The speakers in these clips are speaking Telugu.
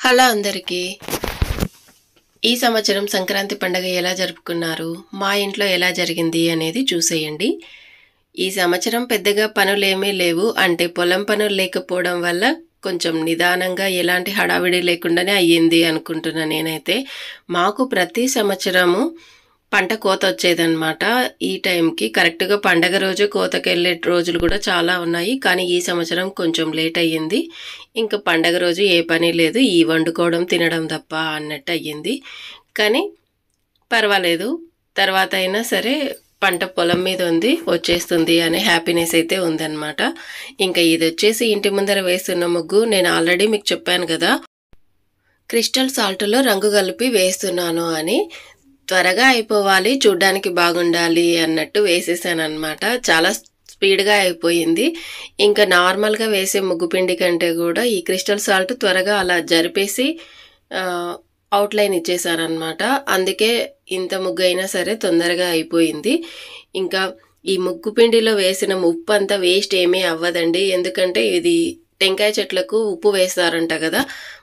హలో అందరికీ ఈ సంవత్సరం సంక్రాంతి పండుగ ఎలా జరుపుకున్నారు మా ఇంట్లో ఎలా జరిగింది అనేది చూసేయండి ఈ సంవత్సరం పెద్దగా పనులేమీ లేవు అంటే పొలం పనులు లేకపోవడం వల్ల కొంచెం నిదానంగా ఎలాంటి హడావిడి లేకుండానే అయ్యింది అనుకుంటున్నా నేనైతే మాకు ప్రతి సంవత్సరము పంట కోత వచ్చేదన్నమాట ఈ టైంకి కరెక్ట్గా పండగ రోజు కోతకి వెళ్ళే రోజులు కూడా చాలా ఉన్నాయి కానీ ఈ సంవత్సరం కొంచెం లేట్ అయ్యింది ఇంకా పండగ రోజు ఏ పని లేదు ఈ వండుకోవడం తినడం తప్ప అన్నట్టు అయ్యింది కానీ పర్వాలేదు తర్వాత అయినా సరే పంట పొలం మీద ఉంది వచ్చేస్తుంది అనే హ్యాపీనెస్ అయితే ఉందన్నమాట ఇంకా ఇది వచ్చేసి ఇంటి ముందర వేస్తున్న ముగ్గు నేను ఆల్రెడీ మీకు చెప్పాను కదా క్రిస్టల్ సాల్ట్లో రంగు కలిపి వేస్తున్నాను అని త్వరగా అయిపోవాలి చూడ్డానికి బాగుండాలి అన్నట్టు వేసేసాను అన్నమాట చాలా స్పీడ్గా అయిపోయింది ఇంకా నార్మల్గా వేసే ముగ్గు పిండి కంటే కూడా ఈ క్రిస్టల్ సాల్ట్ త్వరగా అలా జరిపేసి అవుట్లైన్ ఇచ్చేసారనమాట అందుకే ఇంత ముగ్గు అయినా సరే తొందరగా అయిపోయింది ఇంకా ఈ ముగ్గు పిండిలో వేసిన ఉప్పు అంతా వేస్ట్ ఏమీ అవ్వదండి ఎందుకంటే ఇది టెంకాయ చెట్లకు ఉప్పు వేస్తారంట కదా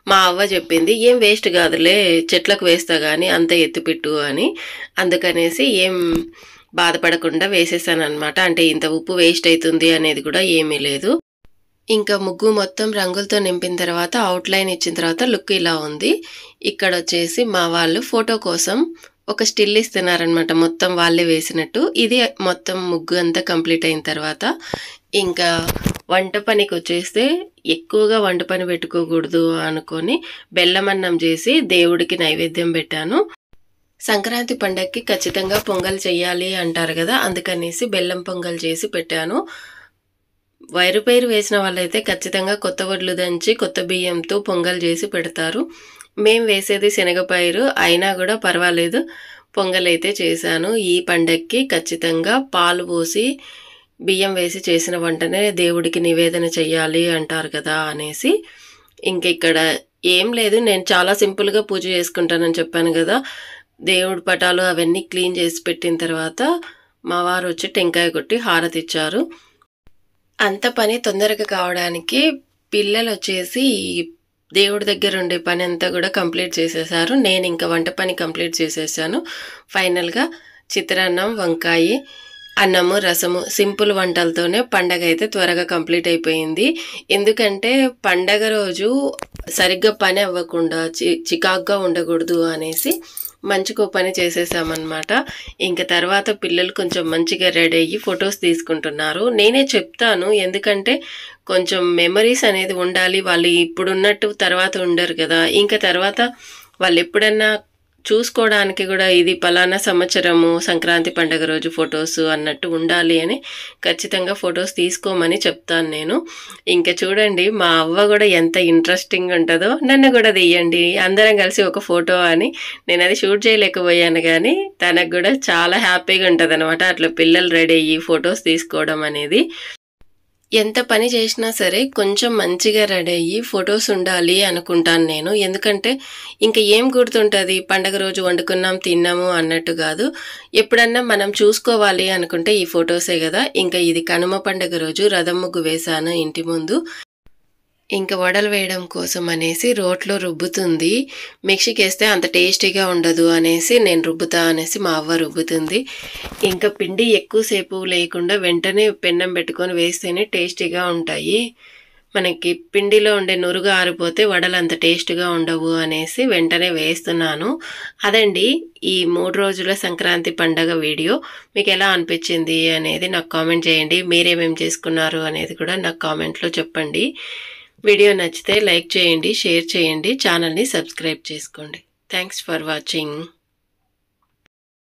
మా అవ్వ చెప్పింది ఏం వేస్ట్ కాదులే చెట్లకు వేస్తా కానీ అంత ఎత్తుపెట్టు అని అందుకనేసి ఏం బాధపడకుండా వేసేసాను అనమాట అంటే ఇంత ఉప్పు వేస్ట్ అవుతుంది అనేది కూడా ఏమీ లేదు ఇంకా ముగ్గు మొత్తం రంగులతో నింపిన తర్వాత అవుట్లైన్ ఇచ్చిన తర్వాత లుక్ ఇలా ఉంది ఇక్కడ వచ్చేసి మా వాళ్ళు ఫోటో కోసం ఒక స్టిల్ ఇస్తున్నారనమాట మొత్తం వాళ్ళే వేసినట్టు ఇది మొత్తం ముగ్గు అంతా కంప్లీట్ అయిన తర్వాత ఇంకా వంట పనికి వచ్చేస్తే ఎక్కువగా వంట పని పెట్టుకోకూడదు అనుకొని బెల్లం అన్నం చేసి దేవుడికి నైవేద్యం పెట్టాను సంక్రాంతి పండగకి ఖచ్చితంగా పొంగల్ చెయ్యాలి అంటారు కదా అందుకనేసి బెల్లం పొంగల్ చేసి పెట్టాను వైరుపైరు వేసిన వాళ్ళైతే ఖచ్చితంగా కొత్త వడ్లు దంచి కొత్త బియ్యంతో పొంగల్ చేసి పెడతారు మేం వేసేది శనగపైరు అయినా కూడా పర్వాలేదు పొంగల్ అయితే చేశాను ఈ పండగకి ఖచ్చితంగా పాలు పోసి బియ్యం వేసి చేసిన వంటనే దేవుడికి నివేదన చెయ్యాలి అంటారు కదా అనేసి ఇంక ఇక్కడ ఏం లేదు నేను చాలా సింపుల్గా పూజ చేసుకుంటానని చెప్పాను కదా దేవుడి పటాలు అవన్నీ క్లీన్ చేసి పెట్టిన తర్వాత మా వారు వచ్చి టెంకాయ కొట్టి హారతి ఇచ్చారు అంత పని తొందరగా కావడానికి పిల్లలు వచ్చేసి దేవుడి దగ్గర ఉండే పని అంతా కూడా కంప్లీట్ చేసేసారు నేను ఇంకా వంట పని కంప్లీట్ చేసేసాను ఫైనల్గా చిత్రాన్నం వంకాయ అన్నము రసము సింపుల్ వంటలతోనే పండగ అయితే త్వరగా కంప్లీట్ అయిపోయింది ఎందుకంటే పండగ రోజు సరిగ్గా పని అవ్వకుండా చికాగ్గా ఉండకూడదు అనేసి మంచిగా పని చేసేసామన్నమాట ఇంకా తర్వాత పిల్లలు కొంచెం మంచిగా రెడీ అయ్యి ఫొటోస్ తీసుకుంటున్నారు నేనే చెప్తాను ఎందుకంటే కొంచెం మెమరీస్ అనేది ఉండాలి వాళ్ళు ఇప్పుడున్నట్టు తర్వాత ఉండరు కదా ఇంకా తర్వాత వాళ్ళు ఎప్పుడన్నా చూసుకోవడానికి కూడా ఇది పలానా సంవత్సరము సంక్రాంతి పండుగ రోజు ఫొటోస్ అన్నట్టు ఉండాలి అని ఖచ్చితంగా ఫొటోస్ తీసుకోమని చెప్తాను నేను ఇంకా చూడండి మా అవ్వ కూడా ఎంత ఇంట్రెస్టింగ్ ఉంటుందో నన్ను కూడా తీయండి అందరం కలిసి ఒక ఫోటో అని నేను అది షూట్ చేయలేకపోయాను కానీ తనకు కూడా చాలా హ్యాపీగా ఉంటుంది అనమాట అట్లా పిల్లలు రెడీ అయ్యి ఫొటోస్ తీసుకోవడం అనేది ఎంత పని చేసినా సరే కొంచెం మంచిగా రెడీ అయ్యి ఫొటోస్ ఉండాలి అనుకుంటాను నేను ఎందుకంటే ఇంకా ఏం గుర్తుంటుంది పండగ రోజు వండుకున్నాం తిన్నాము అన్నట్టు కాదు ఎప్పుడన్నా మనం చూసుకోవాలి అనుకుంటే ఈ ఫొటోసే కదా ఇంకా ఇది కనుమ పండగ రోజు రథం ముగ్గు వేశాను ఇంటి ముందు ఇంకా వడలు వేయడం కోసం అనేసి రోట్లో రుబ్బుతుంది మిక్సీకి వేస్తే అంత టేస్టీగా ఉండదు అనేసి నేను రుబ్బుతా అనేసి మా అవ్వ రుబ్బుతుంది ఇంకా పిండి ఎక్కువసేపు లేకుండా వెంటనే పెన్నం పెట్టుకొని వేస్తేనే టేస్టీగా ఉంటాయి మనకి పిండిలో ఉండే నురుగు ఆరిపోతే వడలు అంత టేస్ట్గా ఉండవు అనేసి వెంటనే వేస్తున్నాను అదండి ఈ 3 రోజుల సంక్రాంతి పండగ వీడియో మీకు ఎలా అనిపించింది అనేది నాకు కామెంట్ చేయండి మీరేమేం చేసుకున్నారు అనేది కూడా నాకు కామెంట్లో చెప్పండి వీడియో నచ్చితే లైక్ చేయండి షేర్ చేయండి ఛానల్ని సబ్స్క్రైబ్ చేసుకోండి థ్యాంక్స్ ఫర్ వాచింగ్